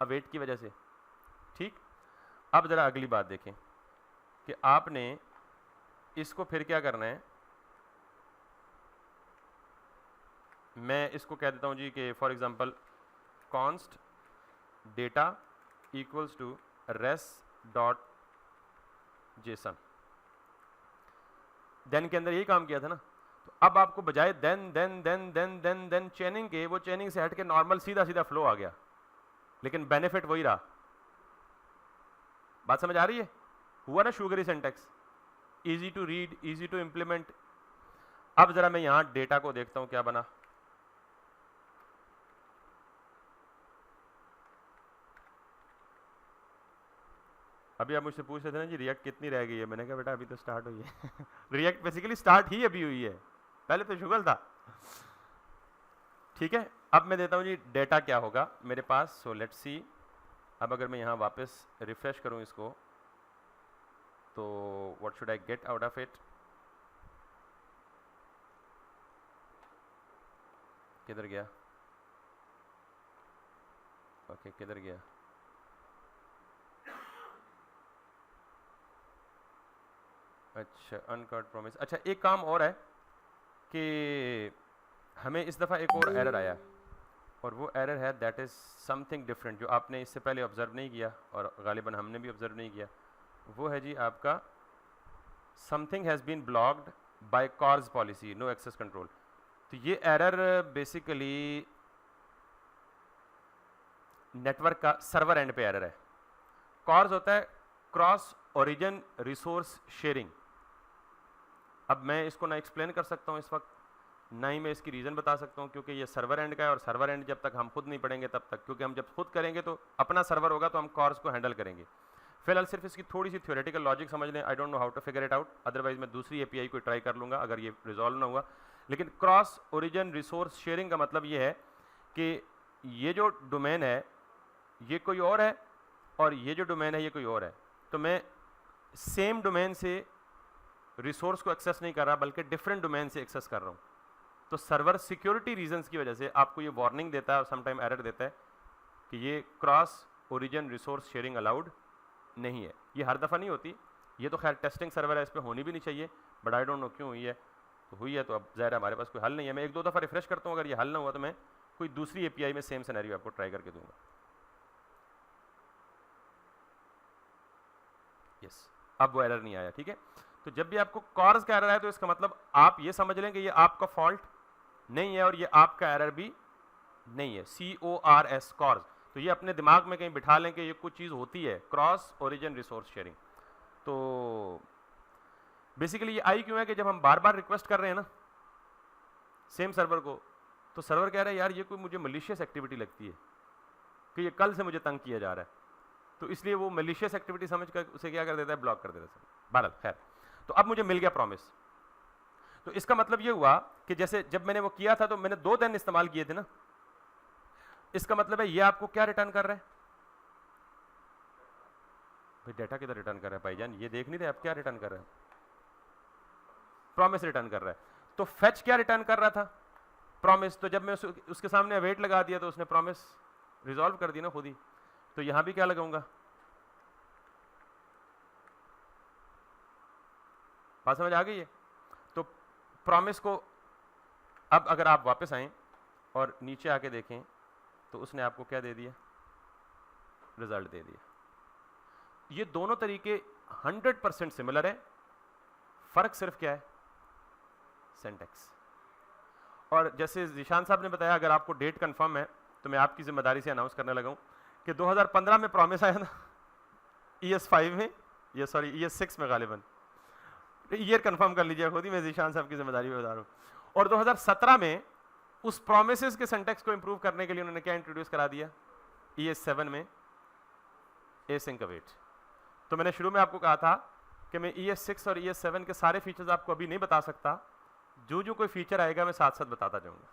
अवेट की वजह से। ठीक, अब जरा अगली बात देखें, कि आपने इसको फिर क्या करना है, मैं इसको कह देता हूं जी कि for example const data equals to res dot JSON. Then के अंदर यही काम किया था ना, तो अब आपको बजाय देन चेनिंग के, वो चेनिंग से हट के नॉर्मल सीधा सीधा फ्लो आ गया, लेकिन बेनिफिट वही रहा। बात समझ आ रही है? हुआ ना sugary syntax, easy to read, easy to implement. अब जरा मैं यहां डेटा को देखता हूं क्या बना। अभी आप मुझसे पूछ रहे थे ना जी रिएक्ट कितनी रह गई है, मैंने कहा बेटा अभी तो स्टार्ट हुई है रिएक्ट बेसिकली स्टार्ट ही अभी हुई है, पहले तो शुगल था। ठीक है, अब मैं देता हूं जी डेटा क्या होगा मेरे पास। सो लेट्स सी, अब अगर मैं यहां वापस रिफ्रेश करूं इसको, तो what should I get out of it? किधर गया? ओके किधर गया? अच्छा अनकट प्रॉमिस। अच्छा एक काम और है कि हमें इस दफ़ा एक और एरर आया, और वो एरर है दैट इज़ समथिंग डिफरेंट, जो आपने इससे पहले ऑब्जर्व नहीं किया और गालिबन हमने भी ऑब्जर्व नहीं किया। वो है जी आपका something has been blocked by CORS policy, no access control. तो ये एरर बेसिकली नेटवर्क का सर्वर एंड पे एरर है। कॉर्स होता है क्रॉस ओरिजिन रिसोर्स शेयरिंग। अब मैं इसको ना एक्सप्लेन कर सकता हूँ इस वक्त, ना ही मैं इसकी रीज़न बता सकता हूँ, क्योंकि ये सर्वर एंड का है, और सर्वर एंड जब तक हम खुद नहीं पढ़ेंगे तब तक, क्योंकि हम जब खुद करेंगे तो अपना सर्वर होगा तो हम कॉर्स को हैंडल करेंगे। फिलहाल सिर्फ इसकी थोड़ी सी थ्योरेटिकल लॉजिक समझ लें। I don't know how to figure it out, otherwise मैं दूसरी एपीआई को ट्राई कर लूँगा अगर ये रिजॉल्व ना हुआ। लेकिन क्रॉस ओरिजिन रिसोर्स शेयरिंग का मतलब ये है कि ये जो डोमेन है ये कोई और है, और ये जो डोमेन है ये कोई और है, तो मैं सेम डोमेन से रिसोर्स को एक्सेस नहीं कर रहा बल्कि डिफरेंट डोमेन से एक्सेस कर रहा हूँ। तो सर्वर सिक्योरिटी रीजंस की वजह से आपको ये वार्निंग देता है और समटाइम एरर देता है कि ये cross origin resource sharing allowed नहीं है। ये हर दफ़ा नहीं होती, ये तो खैर टेस्टिंग सर्वर है, इस पर होनी भी नहीं चाहिए, बट आई डोंट नो क्यों हुई है। तो हुई है तो अब ज़ाहिर है हमारे पास कोई हल नहीं है। मैं एक दो दफ़ा रिफ्रेश करता हूँ, अगर ये हल ना हुआ तो मैं कोई दूसरी एपीआई में सेम सिनेरियो आपको ट्राई करके दूंगा। यस, अब वो एरर नहीं आया। ठीक है, तो जब भी आपको कॉर्स का एरर है तो इसका मतलब आप ये समझ लें कि ये आपका फॉल्ट नहीं है और ये आपका एरर भी नहीं है। CORS कॉर्स, तो ये अपने दिमाग में कहीं बिठा लें कि ये कुछ चीज़ होती है क्रॉस ओरिजिन रिसोर्स शेयरिंग। तो बेसिकली ये आई क्यों है कि जब हम बार बार रिक्वेस्ट कर रहे हैं ना सेम सर्वर को, तो सर्वर कह रहा है यार ये कोई मुझे मलिशियस एक्टिविटी लगती है कि ये कल से मुझे तंग किया जा रहा है, तो इसलिए वो मलिशियस एक्टिविटी समझ कर उसे क्या कर देता है, ब्लॉक कर देता है। बहरहाल खैर, तो अब मुझे मिल गया प्रॉमिस। तो इसका मतलब ये हुआ कि जैसे जब मैंने वो किया था तो मैंने 2 दिन इस्तेमाल किए थे ना, इसका मतलब है ये आपको क्या रिटर्न कर रहा है भाई? डेटा किधर रिटर्न कर रहा है भाईजान? ये देख नहीं रहे आप क्या रिटर्न कर रहा है? प्रॉमिस रिटर्न कर रहा है। तो फेच क्या रिटर्न कर रहा था? प्रॉमिस। तो जब मैं उसके सामने अवेट लगा दिया तो उसने प्रॉमिस रिजॉल्व कर दी ना खुद ही। तो यहां भी क्या लगाऊंगा? बात समझ आ गई है? तो प्रॉमिस को अब अगर आप वापस आएं और नीचे आके देखें तो उसने आपको क्या दे दिया? रिजल्ट दे दिया। ये दोनों तरीके 100% सिमिलर है, फर्क सिर्फ क्या है? सिंटैक्स। और जैसे जीशान साहब ने बताया, अगर आपको डेट कंफर्म है तो मैं आपकी जिम्मेदारी से अनाउंस करने लगा हूं कि 2015 में प्रॉमिस आया ना ES5 में, ये सॉरी ES6 में गालिबन, ईयर कंफर्म कर लीजिए खुद ही, मैं जीशान साहब की जिम्मेदारी में बता रहा हूं। और 2017 में उस प्रोमिसेस के सिंटैक्स को इंप्रूव करने के लिए उन्होंने क्या इंट्रोड्यूस करा दिया? ES7 में एसिंक अवेट। तो मैंने शुरू में आपको कहा था कि मैं ES6 और ES7 के सारे फीचर्स आपको अभी नहीं बता सकता, जो जो कोई फीचर आएगा मैं साथ साथ बताता जाऊंगा।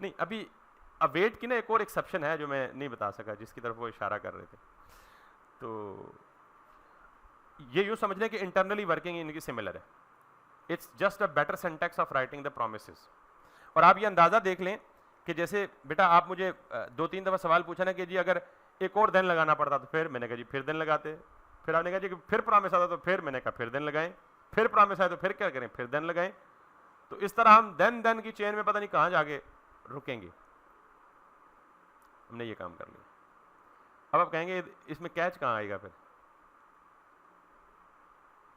नहीं, अभी अवेट की ना एक और एक्सेप्शन है जो मैं नहीं बता सका, जिसकी तरफ वो इशारा कर रहे थे। तो ये यूं समझ लें कि इंटरनली वर्किंग इनकी सिमिलर है, it's just a better syntax of writing the promises. और आप ये अंदाजा देख लें कि जैसे बेटा आप मुझे 2-3 दफा सवाल पूछा ना कि जी अगर एक और दिन लगाना पड़ता तो फिर मैंने कहा जी फिर दिन लगाते, फिर आपने कहा जी कि फिर प्रॉमिस आता तो फिर मैंने कहा फिर दिन लगाएं, फिर प्रॉमिस आए तो फिर क्या करें, फिर दिन लगाएं। तो इस तरह हम दिन की चेन में पता नहीं कहां जाके रुकेंगे। हमने ये काम कर लिया। अब आप कहेंगे इसमें कैच कहां आएगा फिर?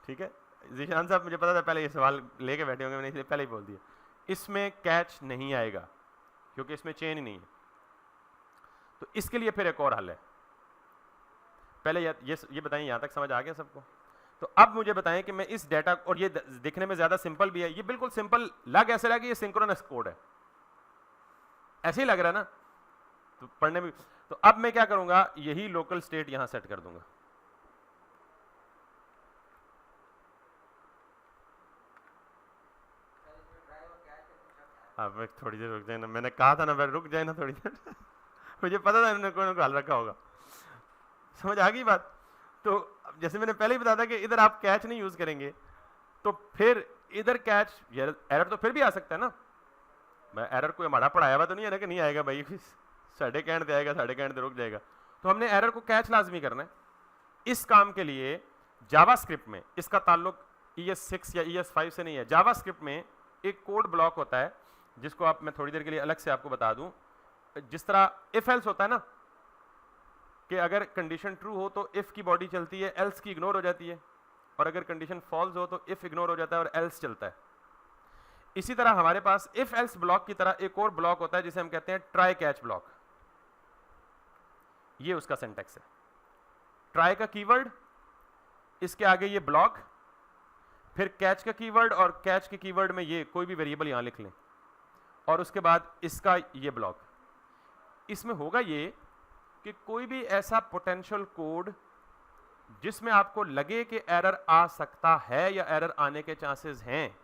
ठीक है जीशान साहब, मुझे पता था पहले ये सवाल लेके बैठे होंगे, मैंने इसलिए पहले ही बोल दिया, इसमें कैच नहीं आएगा क्योंकि इसमें चेन ही नहीं है। तो इसके लिए फिर एक और हल है। पहले ये बताएं, यहां तक समझ आ गया सबको? तो अब मुझे बताएं कि मैं इस डेटा, और ये दिखने में ज्यादा सिंपल भी है, ये बिल्कुल सिंपल लग ऐसे रहा कि ये सिंक्रोनस कोड है, ऐसे ही लग रहा है ना, तो पढ़ने में। तो अब मैं क्या करूंगा, यही लोकल स्टेट यहां सेट कर दूंगा। अब थोड़ी देर रुक जाए ना, मैंने कहा था ना भाई रुक जाए ना थोड़ी देर मुझे पता था इन्होंने कोई ना कोई हल रखा होगा। समझ आ गई बात? तो जैसे मैंने पहले ही बताया था कि इधर आप कैच नहीं यूज करेंगे तो फिर इधर कैच, एरर तो फिर भी आ सकता है ना। मैं एरर कोई हमारा पढ़ाया हुआ तो नहीं है ना कि नहीं आएगा भाई साढ़े कहने पे आएगा, साढ़े कहने पे रुक जाएगा। तो हमने एरर को कैच लाजमी करना है। इस काम के लिए जावास्क्रिप्ट में, इसका ताल्लुक ES6 या ES5 से नहीं है, जावास्क्रिप्ट में एक कोड ब्लॉक होता है जिसको आप, मैं थोड़ी देर के लिए अलग से आपको बता दूं। जिस तरह इफ एल्स होता है ना, कि अगर कंडीशन ट्रू हो तो इफ की बॉडी चलती है, एल्स की इग्नोर हो जाती है, और अगर कंडीशन फॉल्स हो तो इफ इग्नोर हो जाता है और एल्स चलता है। इसी तरह हमारे पास इफ एल्स ब्लॉक की तरह एक और ब्लॉक होता है जिसे हम कहते हैं ट्राई कैच ब्लॉक। ये उसका सिंटैक्स है। ट्राई का कीवर्ड, इसके आगे ये ब्लॉक, फिर कैच का कीवर्ड, और कैच के कीवर्ड में ये कोई भी वेरिएबल यहां लिख लें, और उसके बाद इसका ये ब्लॉक। इसमें होगा ये कि कोई भी ऐसा पोटेंशियल कोड जिसमें आपको लगे कि एरर आ सकता है या एरर आने के चांसेस हैं,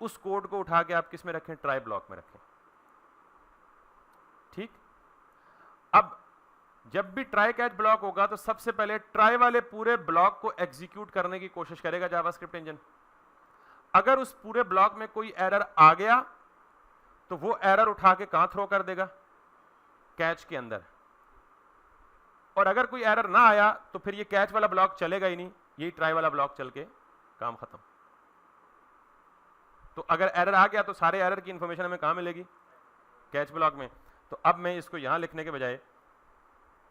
उस कोड को उठा के आप किस में रखें, ट्राई ब्लॉक में रखें। ठीक। अब जब भी ट्राई कैच ब्लॉक होगा तो सबसे पहले ट्राई वाले पूरे ब्लॉक को एग्जीक्यूट करने की कोशिश करेगा जावास्क्रिप्ट इंजन। अगर उस पूरे ब्लॉक में कोई एरर आ गया तो वो एरर उठा के कहां थ्रो कर देगा, कैच के अंदर। और अगर कोई एरर ना आया तो फिर ये कैच वाला ब्लॉक चलेगा ही नहीं, यही ट्राई वाला ब्लॉक चल के काम खत्म। तो अगर एरर आ गया तो सारे एरर की इंफॉर्मेशन हमें कहां मिलेगी, कैच ब्लॉक में। तो अब मैं इसको यहां लिखने के बजाय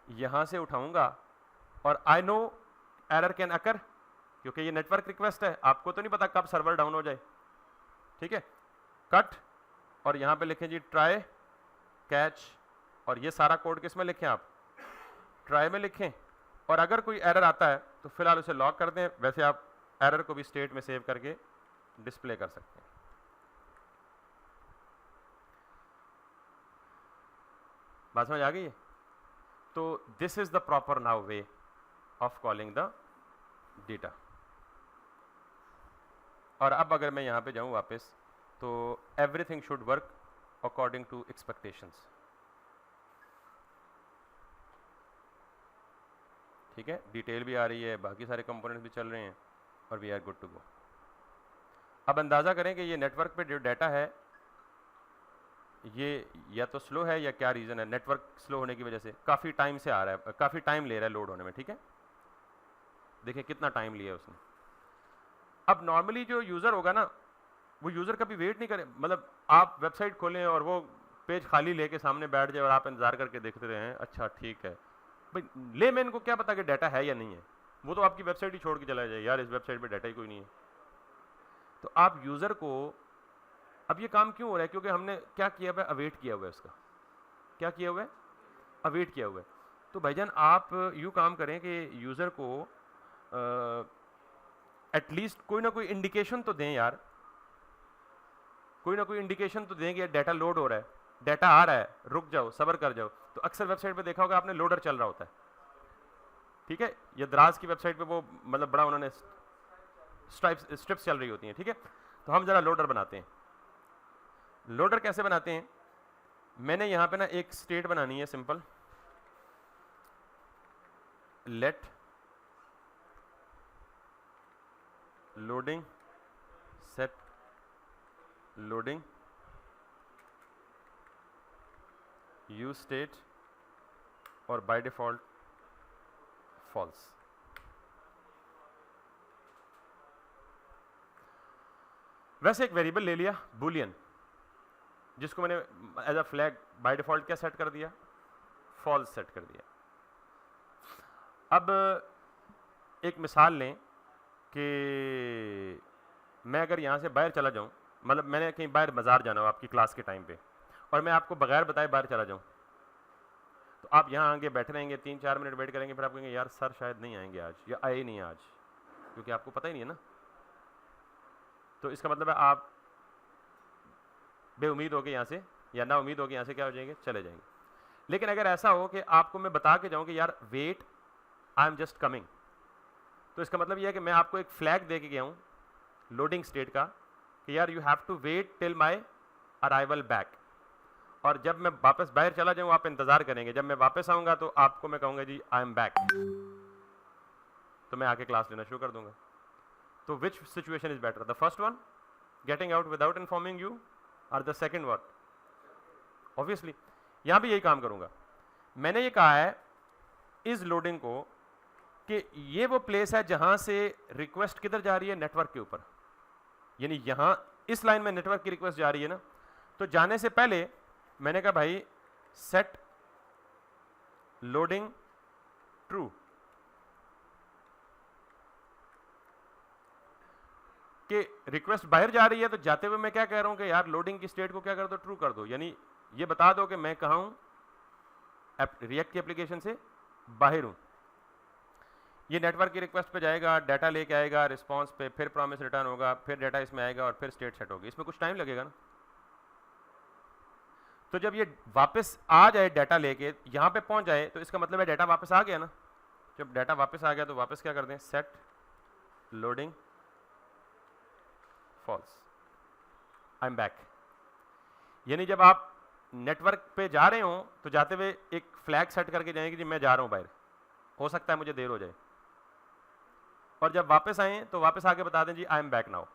यहां से उठाऊंगा, और I know error can occur, क्योंकि ये नेटवर्क रिक्वेस्ट है, आपको तो नहीं पता कब सर्वर डाउन हो जाए। ठीक है, कट, और यहां पे लिखें जी ट्राई कैच, और ये सारा कोड किस में लिखें आप, ट्राई में लिखें। और अगर कोई एरर आता है तो फिलहाल उसे लॉक कर दें, वैसे आप एरर को भी स्टेट में सेव करके डिस्प्ले कर सकते हैं। बात समझ आ गई है? तो this is the proper now way of calling the data. और अब अगर मैं यहां पे जाऊं वापस, तो everything should work according to expectations. ठीक है, डिटेल भी आ रही है, बाकी सारे कंपोनेंट्स भी चल रहे हैं, और we are good to go. अब अंदाजा करें कि ये नेटवर्क पे जो डाटा है ये या तो स्लो है या क्या रीजन है। नेटवर्क स्लो होने की वजह से काफी टाइम से आ रहा है, काफी टाइम ले रहा है लोड होने में। ठीक है, देखिए कितना टाइम लिया उसने। अब नॉर्मली जो यूजर होगा ना, वो यूजर कभी वेट नहीं करे, मतलब आप वेबसाइट खोलें और वो पेज खाली लेके सामने बैठ जाए और आप इंतजार करके देखते रहे, अच्छा ठीक है भाई, लेमैन को क्या पता कि डाटा है या नहीं है, वो तो आपकी वेबसाइट ही छोड़ के चला जाए, यार इस वेबसाइट पे डाटा ही कोई नहीं है। तो आप यूजर को, अब ये काम क्यों हो रहा है, क्योंकि हमने क्या किया हुआ है, अवेट किया हुआ है उसका। क्या किया हुआ है, अवेट किया हुआ है। तो भाईजान आप यूं काम करें कि यूजर को एटलीस्ट कोई ना कोई इंडिकेशन तो दें यार, कोई ना कोई इंडिकेशन तो दें कि डाटा लोड हो रहा है, डाटा आ रहा है, रुक जाओ, सब्र कर जाओ। तो अक्सर वेबसाइट पे देखा होगा आपने, लोडर चल रहा होता है। ठीक है, ये दराज की वेबसाइट पे वो मतलब बड़ा उन्होंने स्ट्रिप्स चल रही होती हैं। ठीक है, तो हम जरा लोडर बनाते हैं। लोडर कैसे बनाते हैं, मैंने यहां पे ना एक स्टेट बनानी है simple, let loading set loading use state और बाय डिफॉल्ट फॉल्स। वैसे एक वेरिएबल ले लिया बूलियन, जिसको मैंने as a flag by default क्या सेट कर दिया, फॉल्स सेट कर दिया। अब एक मिसाल लें कि मैं अगर यहाँ से बाहर चला जाऊँ, मतलब मैंने कहीं बाहर बाजार जाना हो आपकी क्लास के टाइम पे, और मैं आपको बगैर बताए बाहर चला जाऊँ, तो आप यहाँ आगे बैठे रहेंगे, 3-4 मिनट वेट करेंगे, फिर आप कहेंगे यार सर शायद नहीं आएंगे आज, या आए ही नहीं आज, क्योंकि आपको पता ही नहीं है ना। तो इसका मतलब है आप बेउम्मीद हो के यहाँ से, या ना उम्मीद हो के यहाँ से क्या हो जाएंगे, चले जाएंगे। लेकिन अगर ऐसा हो कि आपको मैं बता के जाऊँ कि यार wait, I am just coming, तो इसका मतलब यह है कि मैं आपको एक फ्लैग दे के गया हूँ लोडिंग स्टेट का कि यार you have to wait till my arrival back, और जब मैं वापस बाहर चला जाऊँ आप इंतजार करेंगे, जब मैं वापस आऊँगा तो आपको मैं कहूँगा जी आई एम बैक, तो मैं आके क्लास लेना शुरू कर दूंगा। तो विच situation is better, the first one getting out without informing you, और द सेकेंड वन? ऑब्वियसली यहाँ भी यही काम करूँगा। मैंने ये कहा है इस लोडिंग को कि ये वो प्लेस है जहां से रिक्वेस्ट किधर जा रही है, नेटवर्क के ऊपर, यानी यहां इस लाइन में नेटवर्क की रिक्वेस्ट जा रही है ना, तो जाने से पहले मैंने कहा भाई सेट लोडिंग ट्रू, कि रिक्वेस्ट बाहर जा रही है, तो जाते हुए मैं क्या कह रहा हूं कि यार लोडिंग की स्टेट को क्या कर दो, ट्रू कर दो, यानी ये बता दो कि मैं कहां हूं, रिएक्ट की एप्लीकेशन से बाहर हूं। ये नेटवर्क की रिक्वेस्ट पे जाएगा, डाटा लेके आएगा, रिस्पांस पे फिर प्रॉमिस रिटर्न होगा, फिर डाटा इसमें आएगा और फिर स्टेट सेट होगी, इसमें कुछ टाइम लगेगा ना। तो जब ये वापस आ जाए डाटा लेके यहां पे पहुंच जाए, तो इसका मतलब है डाटा वापस आ गया ना। जब डाटा वापस आ गया तो वापस क्या कर दें, set loading false, I am back. यानी जब आप नेटवर्क पे जा रहे हो तो जाते हुए एक फ्लैग सेट करके जाएंगे जी मैं जा रहा हूं बाहर, हो सकता है मुझे देर हो जाए, और जब वापस आए तो वापस आके बता दें जी आई एम बैक नाउ।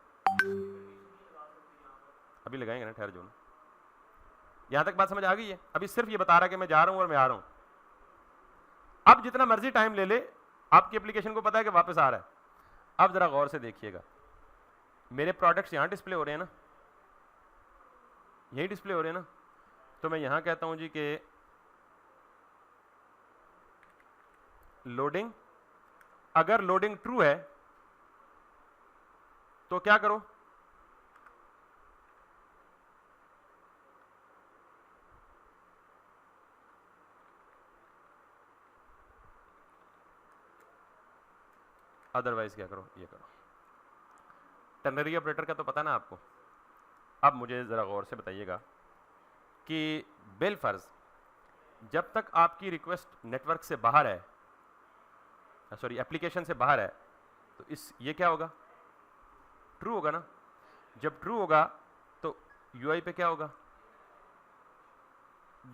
अभी लगाएंगे ना, ठहर जो। यहां तक बात समझ आ गई है? अभी सिर्फ ये बता रहा है कि मैं जा रहा हूं और मैं आ रहा हूं। अब जितना मर्जी टाइम ले ले, आपकी एप्लीकेशन को पता है कि वापस आ रहा है। अब जरा गौर से देखिएगा, मेरे प्रोडक्ट्स यहां डिस्प्ले हो रहे हैं ना, यही डिस्प्ले हो रहे हैं ना। तो मैं यहां कहता हूं जी कि लोडिंग, अगर लोडिंग ट्रू है तो क्या करो, अदरवाइज क्या करो, ये करो। टर्नरी ऑपरेटर का तो पता ना आपको। अब मुझे जरा गौर से बताइएगा कि बिलफर्ज जब तक आपकी रिक्वेस्ट नेटवर्क से बाहर है, सॉरी एप्लीकेशन से बाहर है, तो इस ये क्या होगा, ट्रू होगा ना। जब ट्रू होगा तो यूआई पे क्या होगा,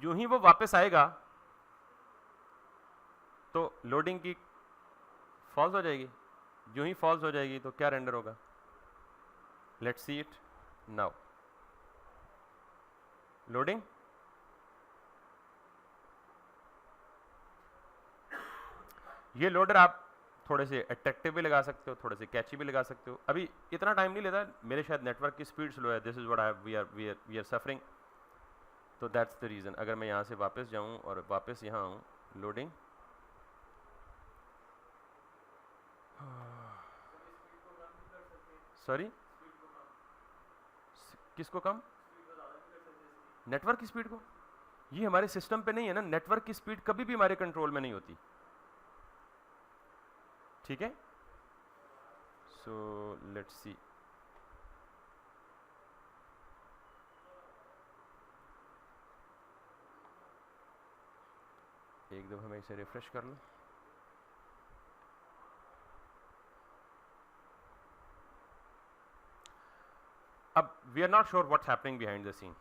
यूं ही वो वापस आएगा तो लोडिंग की फॉल्स हो जाएगी, यूं ही फॉल्स हो जाएगी तो क्या रेंडर होगा, let's see it now. Loading, ये लोडर आप थोड़े से अट्रैक्टिव भी लगा सकते हो, थोड़े से कैची भी लगा सकते हो। अभी इतना टाइम नहीं लेता, मेरे शायद नेटवर्क की स्पीड स्लो है, this is what we are suffering, तो दैट्स द रीज़न। अगर मैं यहाँ से वापस जाऊँ और वापस यहाँ आऊँ, लोडिंग, सॉरी किसको कम, नेटवर्क की स्पीड को। ये हमारे सिस्टम पे नहीं है ना, नेटवर्क की स्पीड कभी भी हमारे कंट्रोल में नहीं होती, ठीक है। सो लेट्स सी, एक दफा मैं इसे रिफ्रेश कर लूं। अब we are not sure what's happening behind the scene.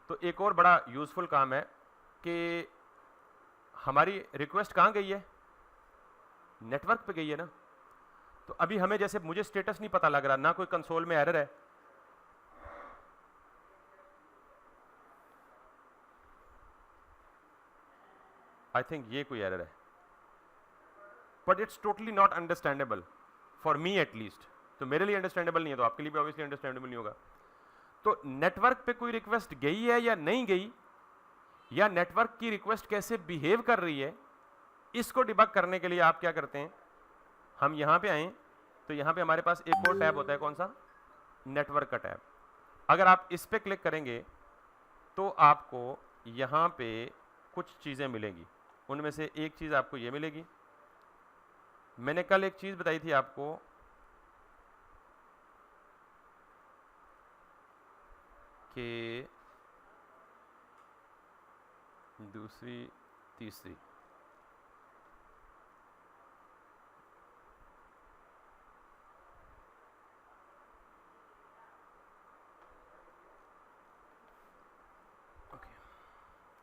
तो एक और बड़ा यूजफुल काम है कि हमारी रिक्वेस्ट कहाँ गई है, नेटवर्क पे गई है ना। तो अभी हमें जैसे मुझे स्टेटस नहीं पता लग रहा, ना कोई कंसोल में एरर है, आई थिंक ये कोई एरर है, but it's totally not understandable for me at least. तो मेरे लिए अंडरस्टैंडेबल नहीं है, तो आपके लिए भी ऑब्वियसली अंडरस्टैंडेबल नहीं होगा। तो नेटवर्क पे कोई रिक्वेस्ट गई है या नहीं गई, या नेटवर्क की रिक्वेस्ट कैसे बिहेव कर रही है, इसको डिबग करने के लिए आप क्या करते हैं, हम यहां पे आए तो यहां पे हमारे पास एक और टैब होता है, कौन सा, नेटवर्क का टैब। अगर आप इस पे क्लिक करेंगे तो आपको यहां पे कुछ चीजें मिलेंगी, उनमें से एक चीज आपको ये मिलेगी। मैंने कल एक चीज बताई थी आपको कि दूसरी तीसरी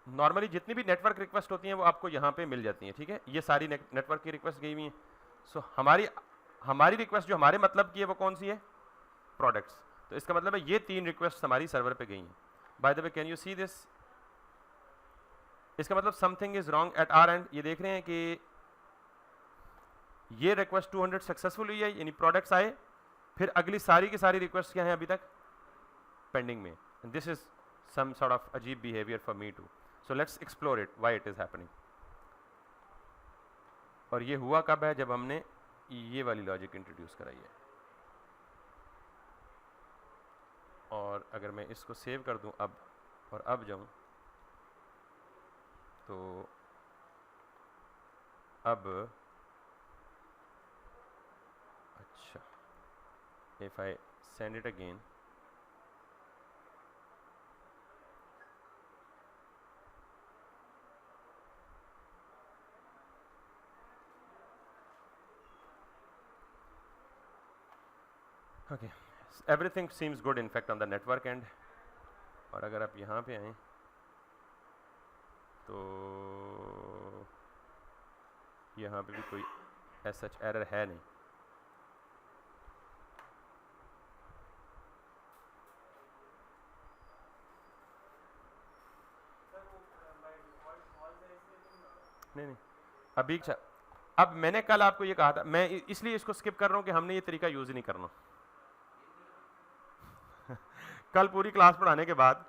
नॉर्मली जितनी भी नेटवर्क रिक्वेस्ट होती हैं वो आपको यहाँ पे मिल जाती हैं, ठीक है। ये सारी नेटवर्क की रिक्वेस्ट गई हुई हैं। सो हमारी रिक्वेस्ट जो हमारे मतलब की है वो कौन सी है, प्रोडक्ट्स। तो इसका मतलब है ये 3 रिक्वेस्ट हमारी सर्वर पे गई हैं। By the way can you see this, इसका मतलब something is wrong at our and. ये देख रहे हैं कि ये रिक्वेस्ट 200 सक्सेसफुल हुई है, यानी प्रोडक्ट्स आए, फिर अगली सारी की सारी रिक्वेस्ट क्या है अभी तक पेंडिंग में। This is some sort of अजीब behaviour for me too. So let's explore it, why it is happening. और ये हुआ कब है, जब हमने ये वाली लॉजिक इंट्रोड्यूस कराई है। और अगर मैं इसको सेव कर दूं अब और अब जाऊं तो अब अच्छा, if I send it again, okay, everything seems good in fact on the network and. और अगर आप यहाँ पे आएँ तो यहाँ पे भी कोई ऐसा एरर है नहीं। नहीं अभी अब मैंने कल आपको ये कहा था, मैं इसलिए इसको स्किप कर रहा हूँ कि हमने ये तरीका यूज ही नहीं करना। कल पूरी क्लास पढ़ाने के बाद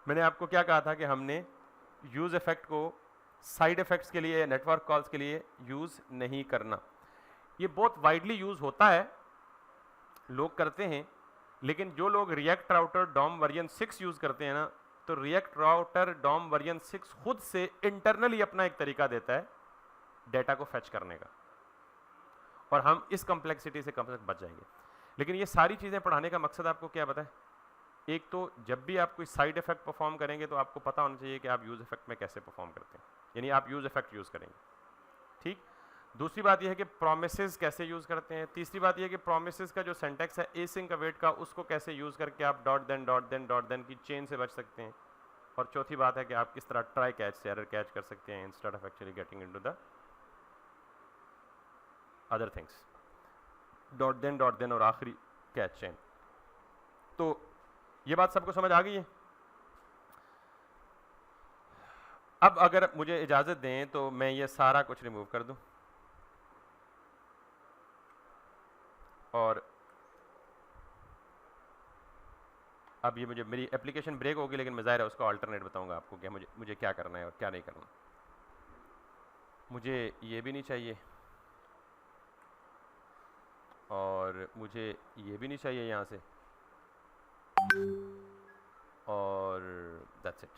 मैंने आपको क्या कहा था कि हमने यूज इफेक्ट को साइड इफेक्ट्स के लिए, नेटवर्क कॉल्स के लिए यूज नहीं करना। ये बहुत वाइडली यूज होता है, लोग करते हैं, लेकिन जो लोग React router DOM version 6 use करते हैं ना, तो रिएक्ट राउटर डॉम वर्जन 6 खुद से इंटरनली अपना एक तरीका देता है डेटा को फेच करने का, और हम इस कॉम्प्लेक्सिटी से कम से कम बच जाएंगे। लेकिन ये सारी चीजें पढ़ाने का मकसद आपको क्या पता है, एक तो जब भी आप कोई साइड इफेक्ट परफॉर्म करेंगे तो आपको पता होना चाहिए कि आप यूज इफेक्ट में कैसे परफॉर्म करते हैं, यानी आप यूज इफेक्ट यूज करेंगे, ठीक। दूसरी बात यह है कि प्रोमिसेस कैसे यूज करते हैं। तीसरी बात यह है कि प्रोमिसेस का जो सिंटैक्स है एसिंक अवेट का, उसको कैसे यूज करके आप dot then dot then dot then की चेन से बच सकते हैं। और चौथी बात है कि आप किस तरह ट्राई कैच से एरर कैच कर सकते हैं instead of actually getting into the other things, dot then और आखिरी कैच चेन। तो ये बात सबको समझ आ गई है। अब अगर मुझे इजाजत दें तो मैं ये सारा कुछ रिमूव कर दूं और अब ये मेरी एप्लीकेशन ब्रेक होगी, लेकिन मैं ज़ाहिर है उसका अल्टरनेट बताऊंगा आपको कि मुझे क्या करना है और क्या नहीं करना। मुझे ये भी नहीं चाहिए और मुझे ये भी नहीं चाहिए यहाँ से, और दैट्स इट।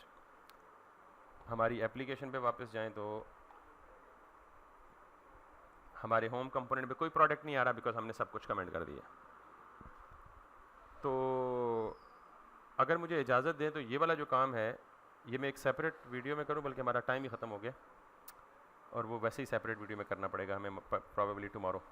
हमारी एप्लीकेशन पे वापस जाएं तो हमारे होम कंपोनेंट पे कोई प्रोडक्ट नहीं आ रहा बिकॉज हमने सब कुछ कमेंट कर दिया। तो अगर मुझे इजाज़त दें तो ये वाला जो काम है ये मैं एक सेपरेट वीडियो में करूं, बल्कि हमारा टाइम ही ख़त्म हो गया और वो वैसे ही सेपरेट वीडियो में करना पड़ेगा हमें, प्रॉबेबली टुमारो।